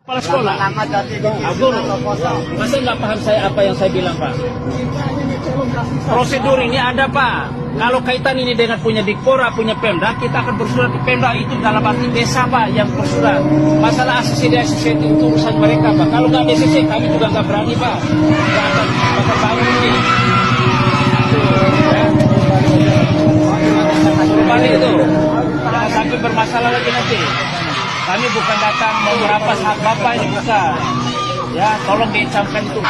Kepala sekolah, Guru, masa nggak paham saya apa yang saya bilang, Pak? Prosedur ini ada, Pak. Kalau kaitan ini dengan punya Dikpora, punya Pemda, kita akan bersurat ke Pemda, itu dalam arti desa, Pak, yang bersurat. Masalah ACC itu urusan mereka, Pak. Kalau nggak ACC, kami juga nggak berani, Pak. Nggak akan bangun ini. Suruh balik itu. Jangan sampai bermasalah lagi nanti. Kami bukan datang mau merampas hak Bapak ini, bukan. Ya, tolong diucapkan itu.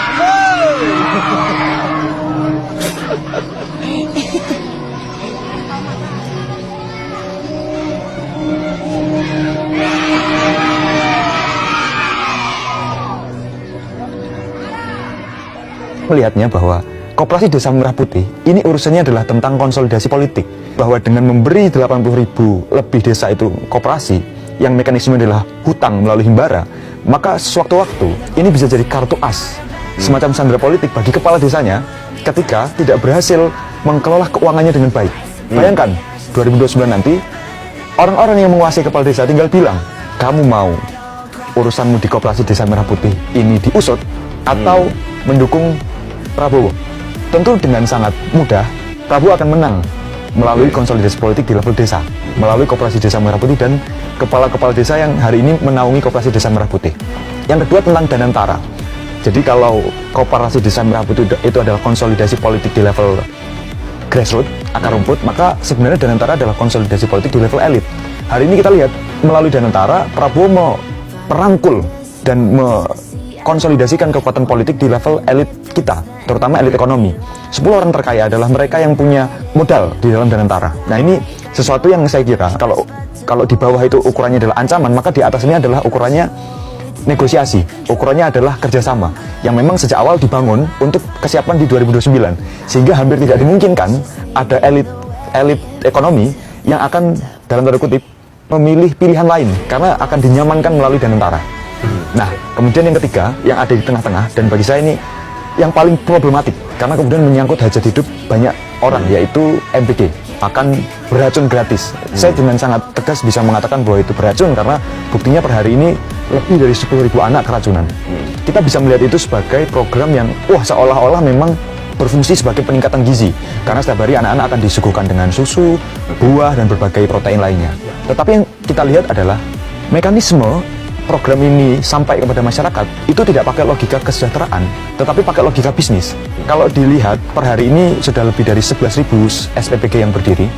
Melihatnya bahwa Koperasi Desa Merah Putih ini urusannya adalah tentang konsolidasi politik, bahwa dengan memberi 80.000 lebih desa itu koperasi yang mekanisme adalah hutang melalui himbara, maka sewaktu-waktu ini bisa jadi kartu as, semacam sandera politik bagi kepala desanya ketika tidak berhasil mengelola keuangannya dengan baik. Bayangkan 2029 nanti orang-orang yang menguasai kepala desa tinggal bilang, kamu mau urusanmu di Koperasi Desa Merah Putih ini diusut atau mendukung Prabowo. Tentu dengan sangat mudah Prabowo akan menang melalui konsolidasi politik di level desa, melalui Koperasi Desa Merah Putih dan kepala-kepala desa yang hari ini menaungi Koperasi Desa Merah Putih. Yang kedua tentang Danantara. Jadi kalau Koperasi Desa Merah Putih itu adalah konsolidasi politik di level grassroots, akar rumput, maka sebenarnya Danantara adalah konsolidasi politik di level elit. Hari ini kita lihat melalui Danantara Prabowo merangkul dan konsolidasikan kekuatan politik di level elit kita, terutama elit ekonomi. 10 orang terkaya adalah mereka yang punya modal di dalam Danantara. Nah, ini sesuatu yang saya kira kalau di bawah itu ukurannya adalah ancaman, maka di atasnya adalah ukurannya negosiasi, ukurannya adalah kerjasama yang memang sejak awal dibangun untuk kesiapan di 2029, sehingga hampir tidak dimungkinkan ada elit ekonomi yang akan dalam tanda kutip memilih pilihan lain karena akan dinyamankan melalui Danantara. Nah, kemudian yang ketiga yang ada di tengah-tengah, dan bagi saya ini yang paling problematik karena kemudian menyangkut hajat hidup banyak orang, yaitu MBG, makan beracun gratis. Saya dengan sangat tegas bisa mengatakan bahwa itu beracun karena buktinya per hari ini lebih dari 10.000 anak keracunan. Kita bisa melihat itu sebagai program yang seolah-olah memang berfungsi sebagai peningkatan gizi karena setiap hari anak-anak akan disuguhkan dengan susu, buah, dan berbagai protein lainnya. Tetapi yang kita lihat adalah mekanisme program ini sampai kepada masyarakat itu tidak pakai logika kesejahteraan, tetapi pakai logika bisnis. Kalau dilihat per hari ini sudah lebih dari 11.000 SPPG yang berdiri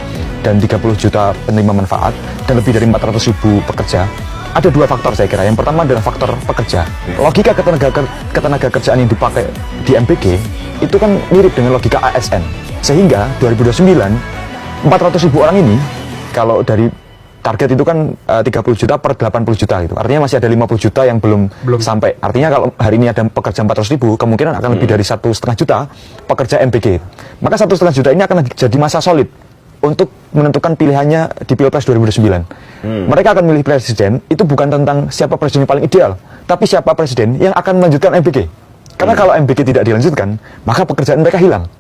dan 30 juta penerima manfaat dan lebih dari 400.000 pekerja. Ada dua faktor saya kira. Yang pertama adalah faktor pekerja. Logika ketenaga kerjaan yang dipakai di MBG itu kan mirip dengan logika ASN. Sehingga 2029 400.000 orang ini kalau dari target itu kan 30 juta per 80 juta gitu. Artinya masih ada 50 juta yang belum sampai. Artinya kalau hari ini ada pekerja 400.000, kemungkinan akan lebih dari 1,5 juta pekerja MBG. Maka 1,5 juta ini akan jadi masa solid untuk menentukan pilihannya di Pilpres 2029. Mereka akan memilih presiden, itu bukan tentang siapa presiden yang paling ideal, tapi siapa presiden yang akan melanjutkan MBG. Karena kalau MBG tidak dilanjutkan, maka pekerjaan mereka hilang.